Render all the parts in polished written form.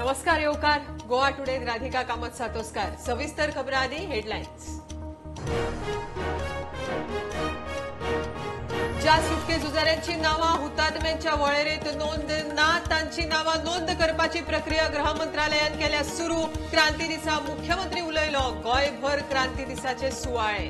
नमस्कार येवकार. गोवा टुडे राधिका कामत सातोस्कार. सविस्तर खबरां आदी हेडलायन्स. ज्या सुटके झुजाऱ्यांची नावां हुतात्म्यांच्या वळेरेंत नोंद ना तांची नावां नोंद करपाची प्रक्रिया गृह मंत्रालयान केल्या सुरू. क्रांती दिसा मुख्यमंत्री उलयलो. गोंयभर क्रांती दिसाचे सुवाळे.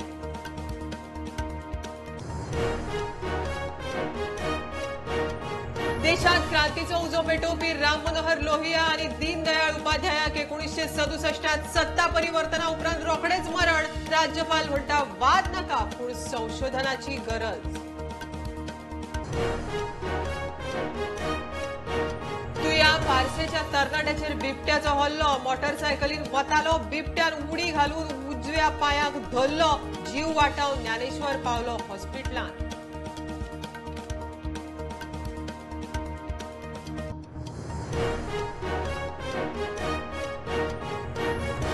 देशात क्रांतीचो उजो पेटोवपी राम मनोहर लोहिया आणि दीनदयाळ उपाध्यायाक 1967 सत्ता परिवर्तना उपरांत रोखडेच मरण. राज्यपाल म्हणटा वाद नाका पूण संशोधनाची गरज. तुया पारसेच्या तरणाट्याचेर बिबट्याचो हल्लो. मोटारसायकलीन वतालो. बिबट्यान उडी घालून उजव्या पांयाक धरलो. जीव वाटावन ज्ञानेश्वर पावलो हॉस्पिटलांत.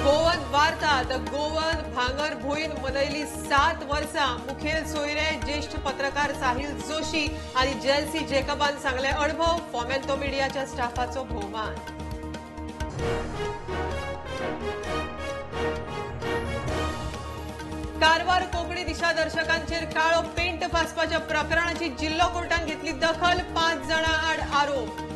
गोवन वार्ता. द गोवन भांगर भोईन मनयली 7 वर्सां. मुखेल सोयरे ज्येष्ठ पत्रकार साहिल जोशी आणि जेल्सी जेकबान सांगले अणभव. फॉमेंतो मिडियाच्या स्टाफाचो भोवमान. कारवार कोंकणी दिशादर्शकांचेर काळो पेंट फासपाच्या प्रकरणाची जिल्लो कोर्टान घेतली दखल. 5 जाणां आड आरोप.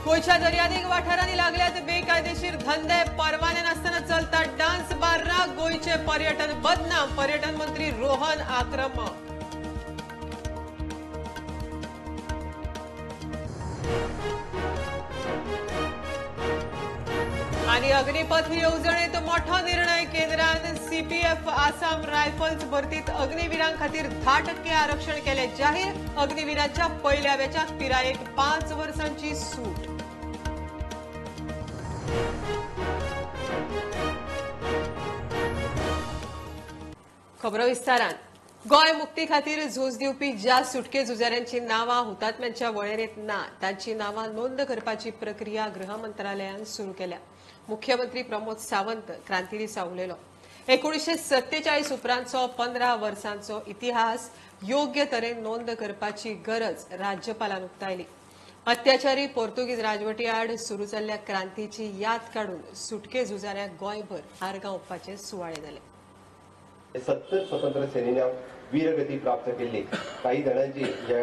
गोयच्या दर्यादेग वाठारांनी लागल्यात बेकायदेशीर धंदे. परवाने नासतना चलता डान्स बार्रां. गोयचे पर्यटन बदनाम. पर्यटन मंत्री रोहन आक्रमक. आणि अग्निपथ येवजणेत मोठो निर्णय. केंद्रान सीपीएफ आसाम रायफल्स भरतीत अग्निवीरां खातीर 10% आरक्षण केले जाहीर. अग्निवीरांच्या पहिल्या वेचाक पिरायेक 5 वर्सांची सूट. खबरो विस्तारान. गोंय मुक्ती खातीर झूज दिवपी ज्या सुटके झुजाऱ्यांची नावां हुतात्म्यांच्या वळेरेंत ना तांची नावां नोंद करपाची प्रक्रिया गृह मंत्रालयान सुरू केल्या. मुख्यमंत्री प्रमोद सावंत क्रांती दिसा उलयलो. 1947 उपरांतचो 15 वर्सांचो इतिहास योग्य तरेन नोंद करपाची गरज राज्यपालान उक्तायली. अत्याचारी पोर्तुगीज राजवटी आड सुरू जाल्ल्या क्रांतीची याद काडून सुटके झुजाऱ्यांक गोंयभर आर्गां ओंपपाचे सुवाळे जाले. 70 स्वतंत्र सैनिकांक वीरगती प्राप्त केली. काही जणांची जे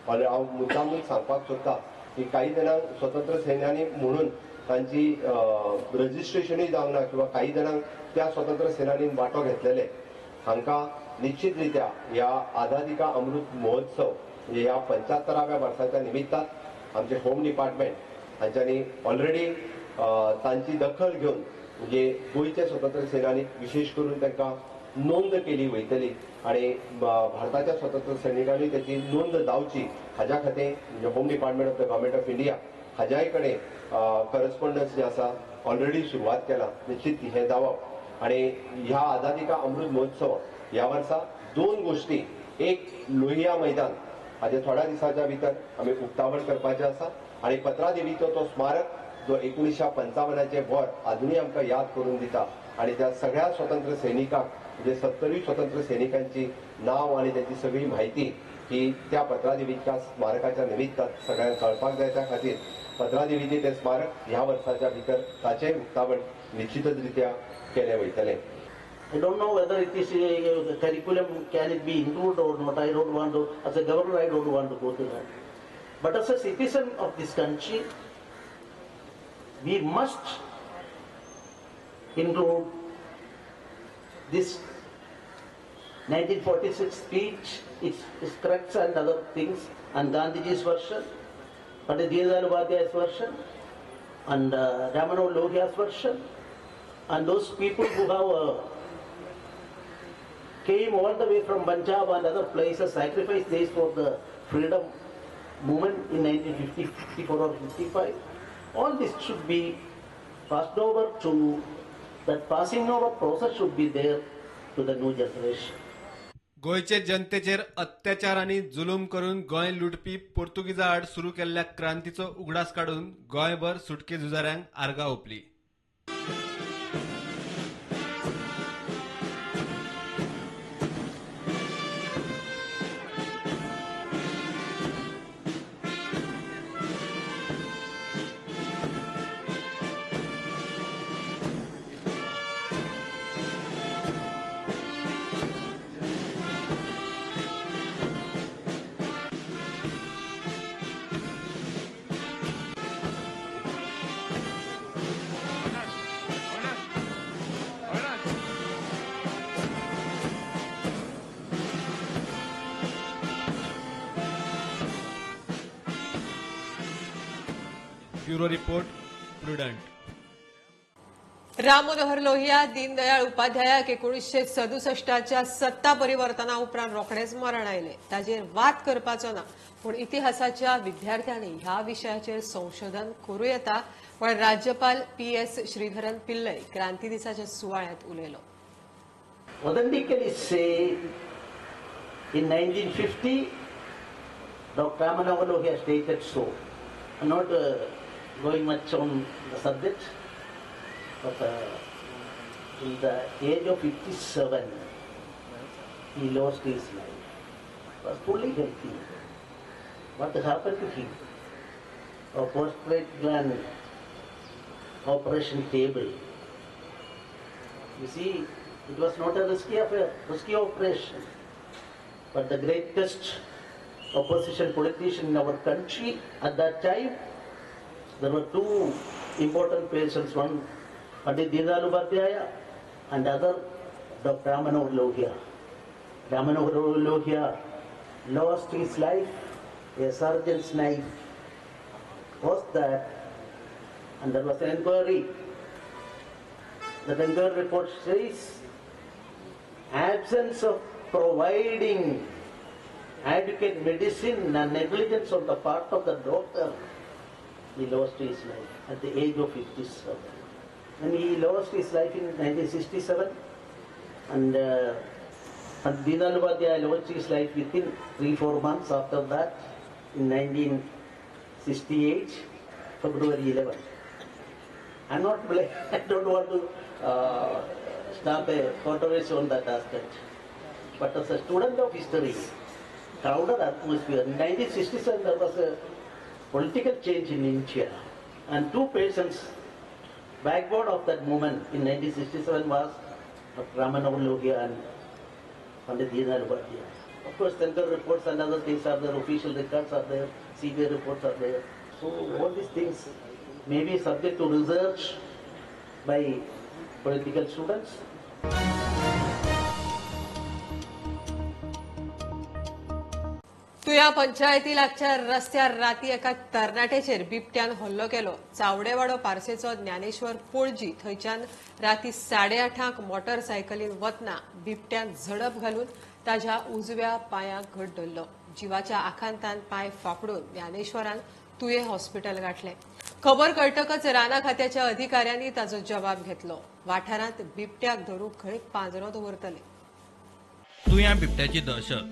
हांव मुद्दामून सांगपाक सोदता की काही जणांक स्वतंत्र सैन्यानी म्हणून तांची रजिस्ट्रेशनूय जावंक ना किंवा काही जणांक त्या स्वतंत्र सेनानीन वांटो घेतलेले हांकां निश्चित रित्या ह्या आझादी का अमृत महोत्सव म्हणजे ह्या 75व्या वर्साच्या निमित्तान आमचे होम डिपार्टमेंट हांच्यांनी ऑलरेडी तांची दखल घेवन म्हणजे गोंयचे स्वतंत्र सेनानीक विशेष करून तांकां नोंद केली वयतली आणि भारताच्या स्वतंत्र सैनिकांनी त्याची नोंद जावची हाज्या खातीर म्हणजे home department of the government of India हाज्याय कडेन करस्पॉन्डन्स जे आसा ऑलरेडी सुरवात केला. निश्चित हे जावप आणि ह्या आझादी का अमृत महोत्सव ह्या वर्सा 2 गोष्टी. एक लोहिया मैदान हाजे थोड्या दिसाच्या भितर आमी उक्तावण करपाचे आसा आणि पत्रा देवीचो तो स्मारक जो 1955चे वर अजूनही आमकां याद करून दिता आणि त्या सगळ्या स्वतंत्र सैनिकांक म्हणजे 70 स्वतंत्र सैनिकांची नाव आणि त्यांची सगळी माहिती ही त्या पत्रादेवीच्या स्मारकाच्या निमित्तान सगळ्यांक कळपाक जाय. त्या खातीर पत्रादेवीचे ते स्मारक ह्या वर्साच्या भितर ताचे उक्तावण निश्चितच रित्या केले वयतले. I don't know whether it is a curriculum, can it be included or not. I don't want to, as a governor, I don't want to go to that. But as a citizen of this country, we must include this 1946 speech, its crux and other things, and Gandhiji's version, Pandit Dindayal Upadhyay's version, and Ram Manohar Lohiya's version, and those people who have came all the way from Punjab and other places, sacrificed days for the freedom movement in 1954 or 55. All this should be passed over to, that passing over process should be there to the new generation. गोयचे जनतेचेर अत्याचार आनी जुलूम करून गोंय लुटपी पोर्तुगीजा आड सुरू केल्ल्या क्रांतीचो उगडास काडून गोंयभर सुटके झुजाऱ्यांक आर्गां ओंपली. Bureau report Prudent. Ram Manohar Lohia Deendayal उपाध्यायाक 1967च्या सत्ता परिवर्तना उपरांत रोखडेच मरण आयले. ताजेर वाद करपाचो ना, पूण इतिहासाच्या विद्यार्थ्यांनी ह्या विशयाचेर संशोधन करूं येता पण राज्यपाल PS श्रीधरन पिल्लय क्रांती दिसाच्या सुवाळ्यात उलयलो. Authentically say, in 1950, Dr. Ram Manohar Lohia stated so. I'm not going much on the subject, but in the age of 57, he lost his life. He was fully healthy. What happened to him? A prostate gland operation table. You see, it was not a risky affair, risky operation. But the greatest opposition politician in our country at that time, there were two important patients, one Pandit Dindayal Upadhyaya and other Dr. Ram Manohar Lohia. Ram Manohar Lohia lost his life, a surgeon's knife was that, and there was an inquiry. The inquiry report says absence of providing adequate medicine and negligence on the part of the doctor, he lost his life at the age of 57. And he lost his life in 1967, and Dindayal Upadhyaya lost his life within 3-4 months after that, in 1968, February 11. I don't want to start a controversy on that aspect. But as a student of history, crowded atmosphere, in 1967 there was a political change in India, and two persons, backbone of that movement in 1967 was Dr. Ram Manohar Lohia and Pandit Dindayal Upadhyaya. Of course, Tendulkar reports and other things are there, official records are there, CBI reports are there. So all these things may be subject to research by political students. तुया पंचायती लागच्या रस्त्यार राती एका तरणाट्याचेर बिबट्यान हल्लो केलो. चावडेवाडो पारसेचो ज्ञानेश्वर पोळजी थंयच्यान राती 8:30 मोटरसायकलीन वतना बिबट्यान झडप घालून ताच्या उजव्या पांयाक घट धरलो. जिवाच्या आकांतान पांय फाफडून ज्ञानेश्वरान तुये हॉस्पिटल गाठले. खबर कळटकच राना खात्याच्या अधिकाऱ्यांनी ताचो जबाब घेतलो. वाठारांत बिबट्याक धरूंक खंय पांजरो दवरतले. तुया बिबट्याची दहशत.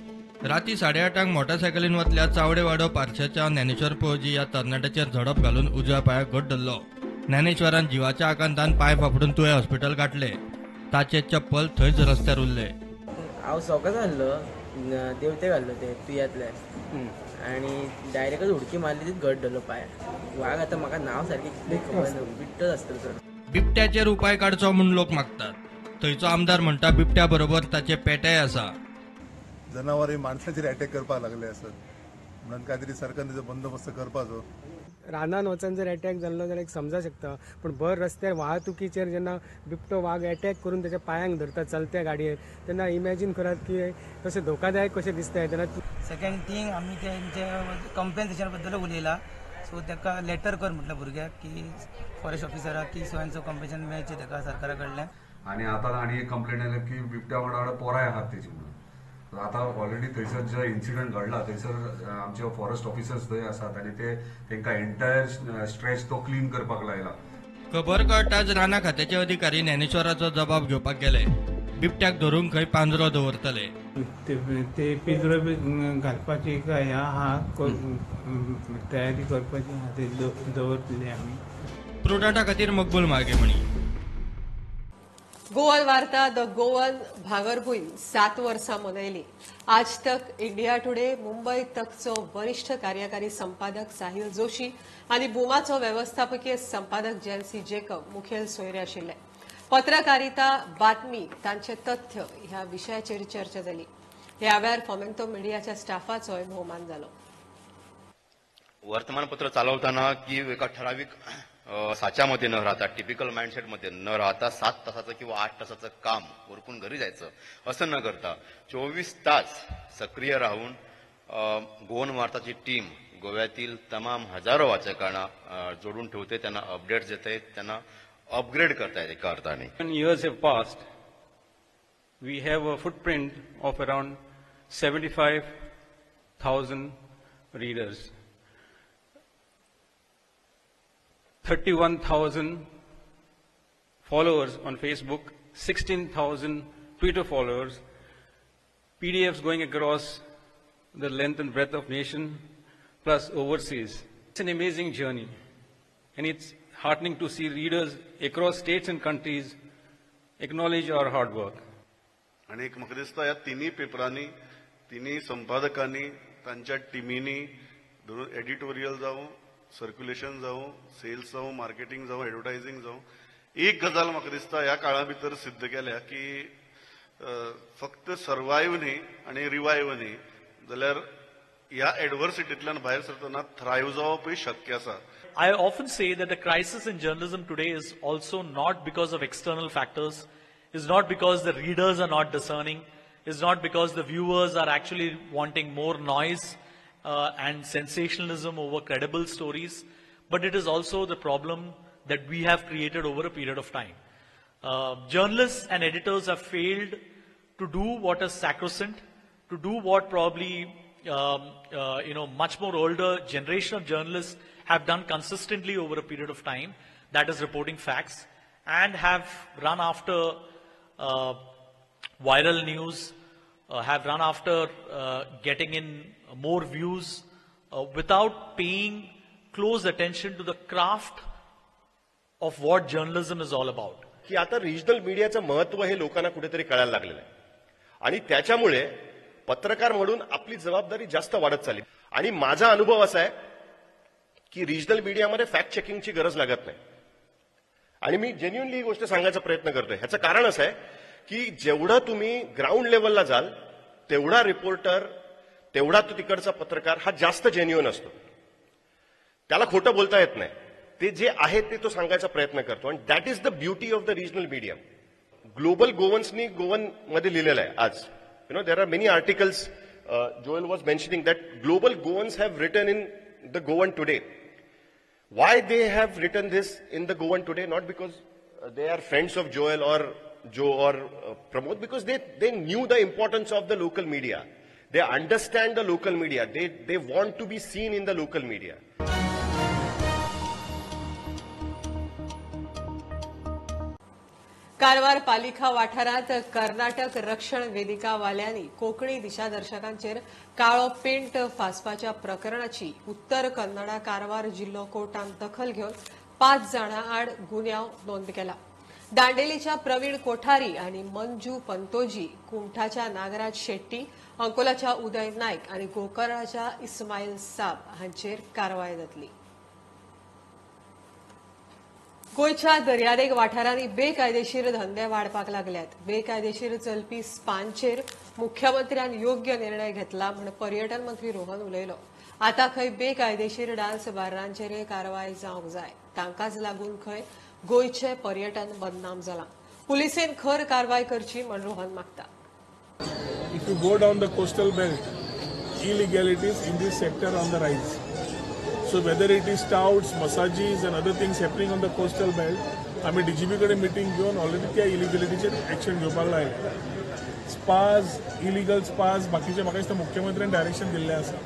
राती 8:30 मोटरसायकलीन वतल्या चावडेवाडो पारशाच्या ज्ञानेश्वर पळजी या तरणाट्याचेर झडप घालून उजव्या पांयाक घट धरलो. ज्ञानेश्वरान जिवाच्या आकांतान पांय फाफडून तुये हॉस्पिटल गाठले. ताचे चप्पल थंयच रस्त्यार उरले. हांव सकाळीं घाल्लो देवते घाल्लो ते तुयातले आनी डायरेक्टच उडकी मारली ती घट धरलो पांय. वाघ आतां म्हाका नांव सारकें कितें खबर ना, बिट्टच आसतलो सर. बिबट्याचेर उपाय काडचो म्हूण लोक मागतात. थंयचो आमदार म्हणटा बिबट्या बरोबर ताचे पेटेय आसा. जनावर माणसाचेर अटॅक करपाक लागले असत म्हणून काहीतरी सरकारने त्याचा बंदोबस्त करपाचो. रानान वचून जर अटॅक जाल्लो जाल्यार एक समजा शकता, पण भर रस्त्यार वाहतुकीचेर जेन्ना बिबटो वाघ अटॅक करून त्याच्या पांयांक धरता चलत्या गाडयेर, तेन्ना इमॅजिन करात की कशें धोकादायक कशें दिसता. तेन्ना सेकंड थिंग आमी तेंचे कॉम्पेन्सेशन बद्दल उलयला. सो ताका लेटर कर म्हटलं भुरग्याक की फॉरेस्ट ऑफिसराक की सो कॉम्पेन्सेशन मेळचें ताका सरकारा कडल्यान. आणि आता आणि एक कंप्लेंट आयल्या की बिबट्या वांगडा पोराय आहात तेची म्हणून. आता ऑलरेडी थंयसर जो इन्सिडंट घडला थंयसर आमचे फॉरेस्ट ऑफिसर्स थंय आसात आनी ते तांकां एंटायर स्ट्रेच तो क्लीन करपाक लायला. खबर कळटाच राना खात्याचे अधिकारी ज्ञानेश्वराचो जबाब घेवपाक गेले. बिबट्याक धरूंक खंय पांजरो दवरतले. ते पिंजरो बी घालपाची काय आहा तयारी करपाची आहा ते दवरतले आमी. प्रुडंटा खातीर मकबूल मार्गेमणी. गोवन वार्ता द गोवन भांगरभूंय 7 वर्सां मनयली. आज तक, इंडिया टुडे, मुंबय तकचो वरिष्ठ कार्यकारी संपादक साहिल जोशी आनी बुमाचो व्यवस्थापकीय संपादक जेन्सी जेकब मुखेल सोयरे आशिल्ले. पत्रकारिता, बातमी, तांचे तथ्य ह्या विशयाचेर चर्चा जाली. ह्या वेळार फॉमेंतो मिडियाच्या स्टाफाचोय भोवमान जालो. वर्तमानपत्र चालवताना की एका ठराविक साच्यामध्ये न राहता, टिपिकल माइंडसेटमध्ये न राहता 7 तासाचं किंवा 8 तासाचं काम उरकून घरी जायचं असं न करता 24 तास सक्रिय राहून गोवन वार्ताची टीम गोव्यातील तमाम हजारो वाचकांना जोडून ठेवते, त्यांना अपडेट्स देत आहेत, त्यांना अपग्रेड करतायत एका अर्थाने. When years have passed, we have a footprint of around 75,000 readers, 31,000 followers on Facebook, 16,000 Twitter followers, PDFs going across the length and breadth of nation, plus overseas. It's an amazing journey, and it's heartening to see readers across states and countries acknowledge our hard work. आणि एक म्हाका दिसता ह्या तिनी पेपरांनी तिनी संपादकांनी तांच्या टिमीनी editorial जावं, circulation जावं, सेल्स जावं, मार्केटिंग जावं, एडवर्टायझिंग जावं, एक गजाल म्हाका दिसता ह्या काळा भितर सिद्ध केल्या की फक्त सर्वायव्ह न्ही आनी रिवायव्ह न्ही जाल्यार ह्या एडवर्सिटींतल्यान भायर सरतना थ्रायव्ह जावपूय शक्य आसा. I often say that the crisis in journalism today is also not because of external factors, is not because the readers are not discerning, is not because the viewers are actually wanting more noise and sensationalism over credible stories, but it is also the problem that we have created over a period of time. Journalists and editors have failed to do what is sacrosanct, to do what probably much more older generation of journalists have done consistently over a period of time, that is reporting facts, and have run after viral news, have run after getting in more views without paying close attention to the craft of what journalism is all about. की आता regional मीडियाचं महत्व हे लोकांना कुठेतरी कळायला लागलेलं आहे आणि त्याच्यामुळे पत्रकार म्हणून आपली जबाबदारी जास्त वाढत चालली. आणि माझा अनुभव असा आहे की रिजनल मीडियामध्ये फॅक्ट चेकिंगची गरज लागत नाही. आणि मी जेन्युअनली ही गोष्ट सांगायचा प्रयत्न करतोय. ह्याचं कारण असं आहे की जेवढं तुम्ही ग्राउंड लेवलला जाल तेवढा रिपोर्टर, तेवढा तो तिकडचा पत्रकार हा जास्त जेन्युअन असतो. त्याला खोटं बोलता येत नाही. ते जे आहे ते तो सांगायचा प्रयत्न करतो. आणि that is the beauty of the regional media. Global गोवन्सनी गोवन मध्ये लिहिलेलं आहे आज. there are many articles, Joel was mentioning that global Goans have written in the Goan today. Why they have written this in the Goan today? Not because they are friends of Joel or Joe or Pramod, because they knew the importance of the local media. They understand the local media. They want to be seen in the local media. Karwar पालिका वाठारात कर्नाटक रक्षण वेदिकावाल्यांनी कोंकणी दिशादर्शकांचेर काळो paint फासपाच्या प्रकरणाची उत्तर कन्नडा कारवार जिल्लो कोर्टान दखल घेवन 5 जाणां आड गुन्यांव नोंद केला. दांडेलीच्या प्रवीण कोठारी आणि मंजू पंतोजी, कुमठाच्या नागराज शेट्टी, अंकोलाच्या उदय नायक आणि गोकर्णाच्या इस्माईल साब हांचेर कारवाय जातली. गोंयच्या दर्यादेग वाठारांनी बेकायदेशीर धंदे वाडपाक लागल्यात. बेकायदेशीर चलपी स्पांचेर मुख्यमंत्र्यान योग्य निर्णय घेतला म्हण पर्यटन मंत्री रोहन उलयलो. आता खंय बेकायदेशीर डान्स बार्रांचेर कारवाय जावंक जाय. तांकांच लागून खंय गोंयचें पर्यटन बदनाम जालां. पुलिसेन खर कारवाय करची म्हण रोहन मागता. If you go down the coastal belt, illegalities in this sector on the rise. So whether it is touts, massages and other things happening on the coastal belt, आम्ही DGP कडे मीटिंग घेऊन ऑलरेडी त्या इलिगलिटीचे action घेवपाक लायले. Spas, illegal spas, बाकीचे म्हाका दिसता मुख्यमंत्र्यान डायरेक्शन दिल्लें आसा.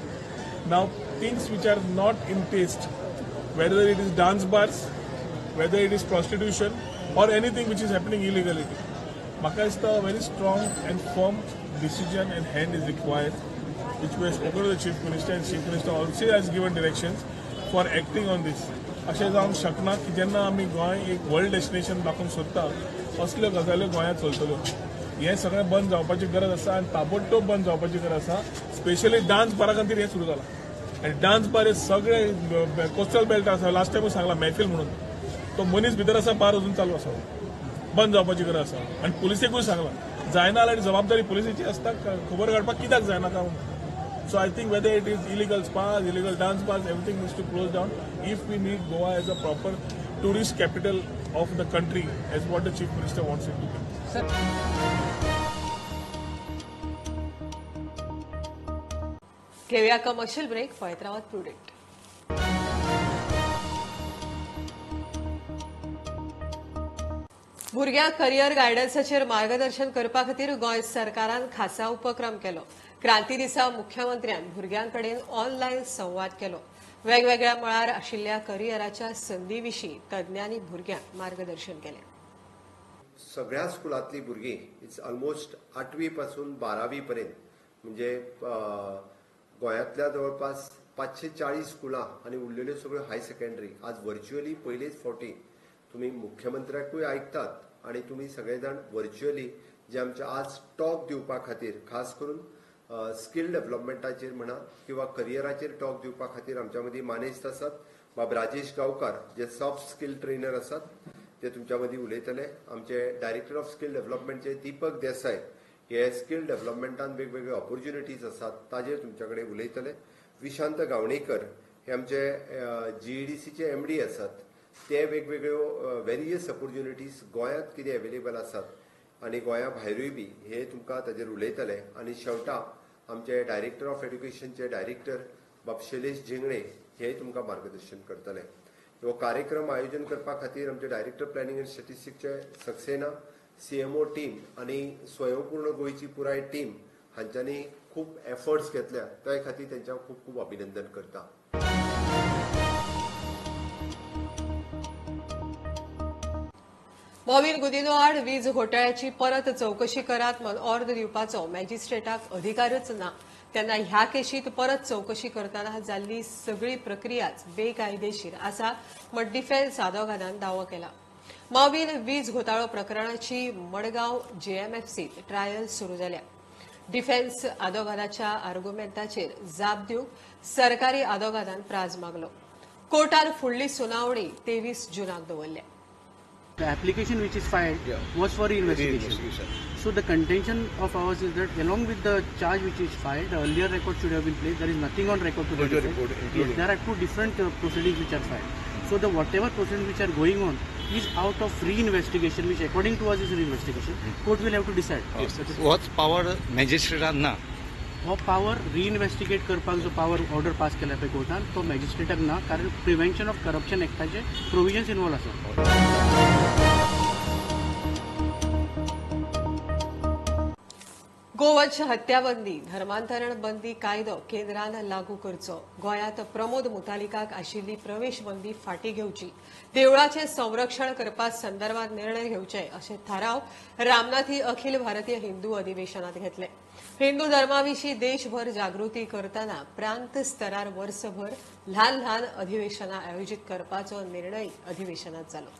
नाव things which are not in taste, whether it is dance bars, whether it is prostitution or anything which is happening illegally, म्हाका दिसता a very strong and firm decision and hand is required, which we have spoken to the Chief Minister, and Chief Minister also has given directions for acting on this. अशें जावंक शकना की जेन्ना आमी गोंय एक world destination दाखोवंक सोदता असल्यो गजाल्यो गोंयांत चलतल्यो. हें सगळें बंद जावपाची गरज आसा आनी ताबडतोब बंद जावपाची गरज आसा. स्पेशली डान्स बारा खातीर हें सुरू जालां. आनी डान्स बार हे सगळे कोस्टल बेल्ट आसा. लास्ट टायमूय सांगला महफील म्हणून तो मनीस भितर आसा, बार अजून चालू आसा. बंद जावपाची गरज आसा. आनी पुलिसेकूय सांगला जायना आनी जबाबदारी पुलिसाची आसता खबर काडपाक कित्याक जायना काय म्हणून. So I think whether it is illegal spas, illegal dance bars, everything needs to close down if we need Goa as a proper tourist capital of the country, as what the Chief Minister wants it to be. घेऊया commercial break, पळत Rawat prudent. भुरग्यांक career गायडन्साचेर मार्गदर्शन करपा खातीर गोंय सरकारान खासा उपक्रम केलो. क्रांती दिसा मुख्यमंत्र्यान भुरग्यांकडेन ऑनलायन संवाद केलो. वेगवेगळ्या मळार आशिल्ल्या करियराच्या संदी विशीं तज्ञांनी भुरग्यांक मार्गदर्शन केलें. सगळ्या स्कुलांतली भुरगीं इट्स ऑलमोस्ट 8वी पासून 12वी पर्यंत म्हणजे गोंयांतल्या जवळपास 540 स्कुलां आनी उरलेल्यो सगळ्यो हाय सेकंडरी आज व्हर्च्युअली पयलेच फावटी तुम्ही मुख्यमंत्र्याकूय ऐकतात आणि तुम्ही सगळेजाण व्हर्च्युअली जे आमचे आज टॉक दिवपा खातीर खास करून स्किल डेव्हलपमेंटाचेर म्हणा किंवा करियराचेर टॉक दिवपा खातीर आमच्या मदीं मानेस्त आसात. बाब राजेश गांवकार जे सॉफ्ट स्किल ट्रेनर आसात ते तुमच्या मदीं उलयतले. आमचे डायरेक्टर ऑफ स्किल डेव्हलपमेंटचे दीपक देसाय हे स्किल डेव्हलपमेंटान वेगवेगळे ऑपॉर्च्युनिटीज आसात ताजेर तुमच्या कडेन उलयतले. विशांत गावणेकर हे आमचे GEDCचे MD आसात. ते वेगवेगळ्यो वेरियस ऑपॉर्च्युनिटीज गोंयांत कितें अवेलेबल आसात आनी गोंया भायरूय बी हे तुमकां ताजेर उलयतले. आनी शेवटाक आमचे डायरेक्टर ऑफ एड्युकेशनचे डायरेक्टर बाब शैलेश जिंगणे हे तुमकां मार्गदर्शन करतले. हो कार्यक्रम आयोजन करपा खातीर आमचे डायरेक्टर प्लॅनिंग एंड स्टॅटिस्टिक्सचे सक्सेना, CMO टीम आनी स्वयंपूर्ण गोंयची पुराय टीम हांच्यांनी खूब एफर्ट्स घेतल्या. त्या खातीर तेंच्या खूब खूब अभिनंदन करता. मॉविन गुदिनो आड वीज घोटाळ्याची परत चौकशी करात म्हूण ऑर्डर दिवपाचो मॅजिस्ट्रेटाक अधिकारच ना. तेन्ना ह्या केशीत परत चौकशी करतना जाल्ली सगळी प्रक्रियाच बेकायदेशीर आसा म्हूण डिफेन्स आदवोगादान दावो केला. मॉविन वीज घोटाळो प्रकरणाची मडगांव JMFCत ट्रायल सुरू जाल्या. डिफेन्स आदवोगादाच्या आर्ग्युमेंटाचेर जाप दिवंक सरकारी आदवोगादान प्राज मागलो. कोर्टान फुडली सुनावणी 23 जूनाक दवरल्या. The application which is filed was for investigation. So the contention of ours is that along with the charge which is filed, the earlier record should have been placed. There is nothing on record to the report. Yes, there are two different proceedings which are filed. So the whatever proceedings which are going on is out of re-investigation, which according to us is re-investigation. Court will have to decide. What's power magistrate ना? हो power रिइन्व्हेस्टिगेट करपाक जो power order pass केला पळय कोर्टान तो मॅजिस्ट्रेटाक ना, कारण प्रिव्हेन्शन ऑफ करप्शन एक्टाचे प्रोविजन्स इन्वॉल्व आसा. गोवंश हत्या बंदी धर्मांतरण बंदी कायदो केंद्रान लागू करचो. गोंयांत प्रमोद मुतालिकाक आशिल्ली प्रवेश बंदी फाटीं घेवची. देवळाचें संरक्षण करपा संदर्भात निर्णय घेवचे अशें थाराव रामनाथी अखिल भारतीय हिंदू अधिवेशनात घेतले. हिंदू धर्माविशीं देशभर जागृती करतना प्रांत स्तरार वर्सभर ल्हान ल्हान अधिवेशनां आयोजीत करपाचो निर्णय अधिवेशनात जालो.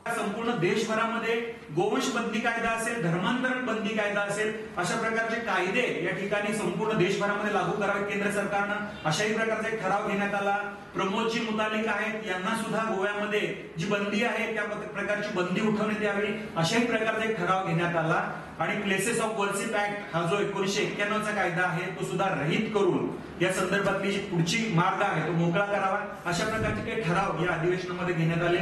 संपूर्ण देशभरामध्ये गोवंश बंदी कायदा असेल, धर्मांतरण बंदी कायदा असेल, अशा प्रकारचे कायदे या ठिकाणी संपूर्ण देशभरामध्ये लागू करावे केंद्र सरकारनं अशाही प्रकारचा एक ठराव घेण्यात आला. प्रमोदजी मुतालिक आहेत यांना सुद्धा गोव्यामध्ये जी बंदी आहे त्या प्रकारची बंदी उठवण्यात यावी अशाही प्रकारचा एक ठराव घेण्यात आला. आणि प्लेसेस ऑफ वर्शिप ऍक्ट हा जो 1991चा कायदा आहे तो सुद्धा रहित करून या संदर्भातली जी पुढची मार्ग आहे तो मोकळा करावा अशा प्रकारचे काही ठराव या अधिवेशनामध्ये घेण्यात आले.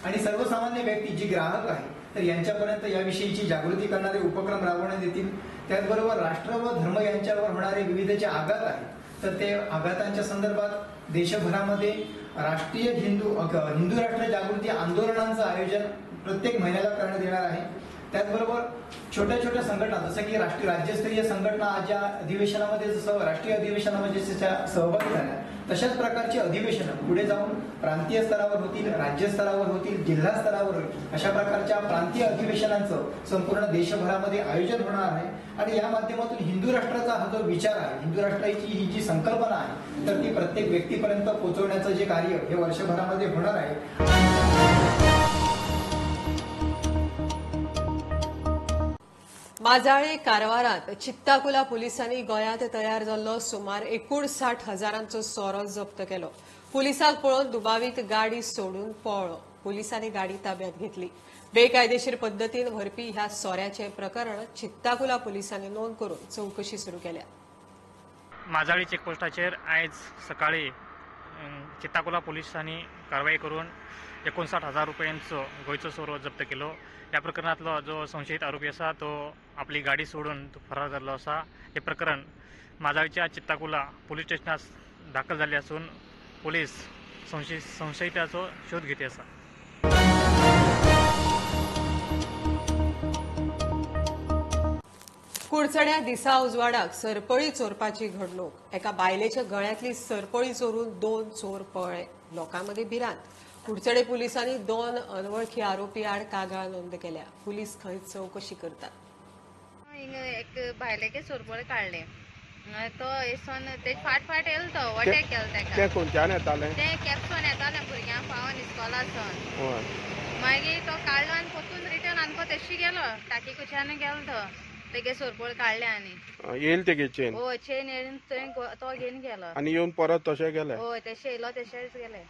आणि सर्वसामान्य व्यक्ती जी ग्राहक आहे तर यांच्यापर्यंत याविषयीची जागृती करणारे उपक्रम राबवण्यात येतील. त्याचबरोबर राष्ट्र व धर्म यांच्यावर होणारे विविध जे आघात आहेत तर ते आघातांच्या संदर्भात देशभरामध्ये राष्ट्रीय हिंदू राष्ट्र जागृती आंदोलनांचं आयोजन प्रत्येक महिन्याला करण्यात येणार आहे. त्याचबरोबर छोट्या छोट्या संघटना जसं की राज्यस्तरीय संघटना आज या अधिवेशनामध्ये जसं राष्ट्रीय अधिवेशनामध्ये सहभागी झाल्या तशाच प्रकारची अधिवेशनं पुढे जाऊन प्रांतीय स्तरावर होतील, राज्य स्तरावर होतील, जिल्हा स्तरावर होतील. अशा प्रकारच्या प्रांतीय अधिवेशनांचं संपूर्ण देशभरामध्ये आयोजन होणार आहे. आणि या माध्यमातून हिंदू राष्ट्राचा हा जो विचार आहे, हिंदू राष्ट्राची ही जी संकल्पना आहे तर ती प्रत्येक व्यक्तीपर्यंत पोहोचवण्याचं जे कार्य हे वर्षभरामध्ये होणार आहे. माजाळे कारवारात चित्ताकुला पुलिसांनी गोंयांत तयार जाल्लो सुमार 59,000 सोरो जप्त केलो. पुलिसांक पळोवन दुबावीत गाडी सोडून पळलो. पुलिसांनी गाडी ताब्यात घेतली. बेकायदेशीर पद्दतीन व्हरपी ह्या सोऱ्याचे प्रकरण चित्ताकुला पुलिसांनी नोंद करून चौकशी सुरू केल्या. माजाळी चेकपोस्टाचेर आयज सकाळी चित्ताकुला पुलिसांनी कारवाई करून 59,000 रुपयांचो गोंयचो सोरो जप्त केलो. या प्रकरणातलो जो संशयित आरोपी आसा तो आपली गाडी सोडून फरार जाल्लो आसा. हे प्रकरण माजाळच्या चित्ताकुला पोलीस स्टेशनात दाखल झाले असून पोलीस संशयिताचो शोध घेते आसा. कुडचड्या दिसा उजवाडाक सरपळी चोरपाची घडणूक. एका बायलेच्या गळ्यातली सरपळी चोरून 2 चोर पळळे. लोकांमध्ये भिरांत. कुडचडे पोलिसांनी 2 अनवळखी आरोपी आड कागाळ नोंद केल्या. पोलीस खंय चौकशी करतात. एक बायलेके सोरपळ काढले तो एसोन ते फाट येल तो वटेक केल ते कोणच्यान येताले ते कॅप्सून येताले भुरग्यांक पावन इस्कॉलासून मागीर तो काडलो आनी पोतून रिटर्न आनी तेशी गेलो टाकी कुच्यान गेलो तो तेगे सोरपळ काडले आनी येल तेगे चेन हय चेन येवन तो घेवन गेलो आनी येवन परत तशें गेले. हय तेशे येयलो तशेच गेले.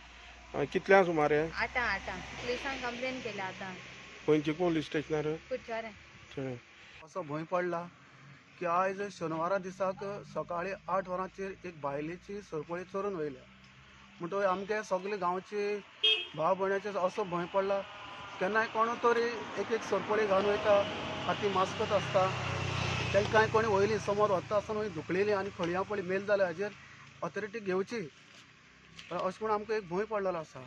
कितल्या सुमारे? 8 पुलिसांक कंप्लेन केली आतां. खंयची पुलीस स्टेशनार? कुडचडे. असो भंय पडला की आयज शेनवारा दिसाक सकाळी 8 वरांचेर एक बायलेची सरपळी चोरून वयल्या. म्हणटकीर आमगे सगळे गांवचे भाव भयणाचे असो भंय पडला केन्नाय कोण तरी एक सरपळी घालून वयता हाती मास्कत आसता तांकां कोणी वयली समोर वता आसतना वय धुकलेली आनी खळयां पळय मेल जाले हाजेर ऑथॉरिटी घेवची अशें म्हूण आमकां एक भंय पडलेलो आसा.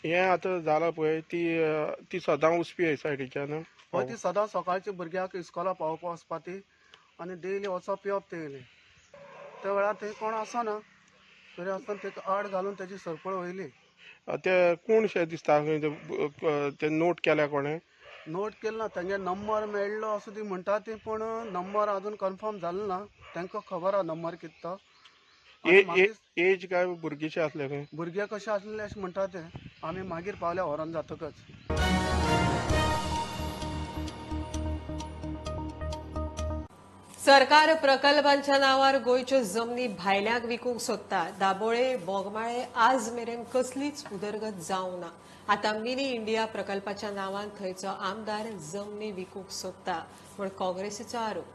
हें आतां जालां पळय ती सदां वचपी हे सायडीच्यान हय ती सदां सकाळच्या भुरग्यांक इस्कॉला पावोवपा वचपा ती आनी डेली वचप येवप तेयली. त्या वेळार थंय कोण आसना तरी आसतना ताका आड घालून ताची सरपळ वयली. ते कोणशे दिसता ते नोट केल्या कोणें? नोट केले ना तांगे नंबर मेळ्ळो असो ती म्हणटा ती पूण नंबर अजून कन्फर्म जालो ना. तांकां खबर आहा नंबर कितें तो. एज काय भुरगीशे आसले खंय? भुरगे कशे आसले अशें म्हणटा ते. आमी मागीर पावल्या व्हरोन जातकच. सरकार प्रकल्पांच्या नावार गोंयच्यो जमनी भायल्यांक विकूंक सोदता. दाबोळे बोगमाळे आज मेरेन कसलीच उदरगत जावंक ना. आता मिनी इंडिया प्रकल्पाच्या नावान थंयचो आमदार जमनी विकूंक सोदता म्हूण काँग्रेसीचो आरोप.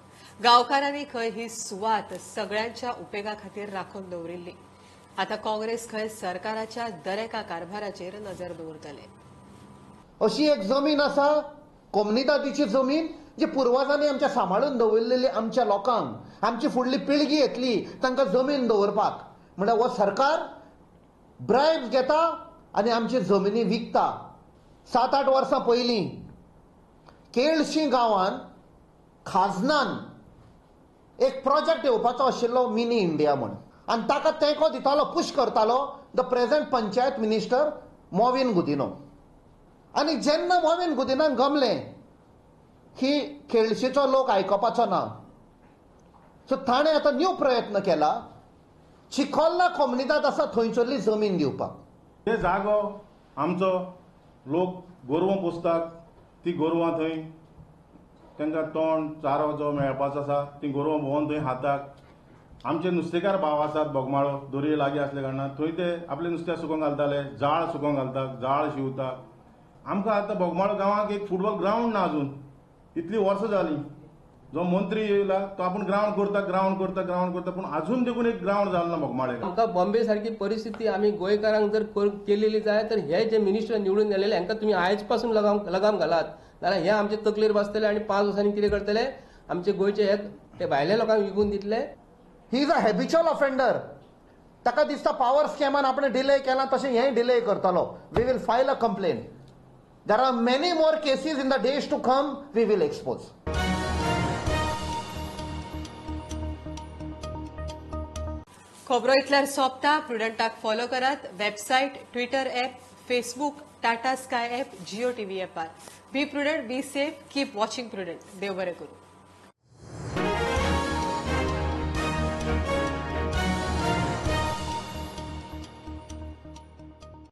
गांवकारांनी खंय ही सुवात सगळ्यांच्या उपेगा खातीर राखून दवरिल्ली. आता काँग्रेस खंय सरकाराच्या दरेका कारभाराचेर नजर दवरतले. अशी एक जमीन आसा कोमनिदादीची जमीन जी पुर्वजांनी आमच्या सांबाळून दवरलेली आमच्या लोकांक आमची फुडली पिळगी येतली तांकां जमीन दवरपाक म्हणल्यार हो सरकार ब्रायब्स घेता आनी आमची जमिनी विकता. 7-8 वर्सां पयलीं केळशी गांवांत खाजनान एक प्रोजेक्ट येवपाचो आशिल्लो मिनी इंडिया म्हूण आनी ताका तेंको दितालो पुश करतालो the present panchayat minister Mauvin Godinho. आनी जेन्ना मॉविन गुदिनान गमलें की केळशीचो लोक आयकपाचो ना सो ताणें आतां न्यू प्रयत्न केला चिखोल्ला कोमनिदाद आसा थंयसरली जमीन दिवपाक. हे जागो आमचो लोक गोरवां पोसतात ती गोरवां थंय तांकां तोंड चारो जो मेळपाचो आसा ती गोरवां भोंवन थंय खातात. आमचे नुस्तेकार भाव आसात बोगमाळो दर्ये लागीं आसले कारणान थंय ते आपलें नुस्तें सुकोवंक घालताले जाळ सुकोवंक घालतात जाळ शिंवतात. आमकां आतां बोगमाळो गांवांक एक फुटबॉल ग्रावंड ना अजून इतली वर्सां जालीं. जो मंत्री येयला तो आपूण ग्रावंड करता पूण अजून देखून एक ग्रावंड जालो ना बोगमाळे. आमकां बॉम्बे सारखी परिस्थिती आमी गोंयकारांक जर केलेली जाय तर हे जे मिनिस्टर निवडून गेलेले हांकां तुमी आयज पासून लगाम घालात नाल्यार हे आमचे तकलेर बसतले आनी 5 वर्सांनी कितें करतले आमचे गोंयचे ते भायल्या लोकांक विकून दितले. He is a habitual offender. ताका दिसता पॉवर स्कॅमान आपण डिले केला तशें हेंय डिले करतलो. We will file a complaint. There are many more cases in the days to come we will expose. खबरो इतल्यार सोंपता. प्रुडंटाक फॉलो करात. Website, twitter app, facebook, Tata sky app, Jio TV ॲपार. Be Prudent, be safe, keep watching Prudent. देव बरें करूं.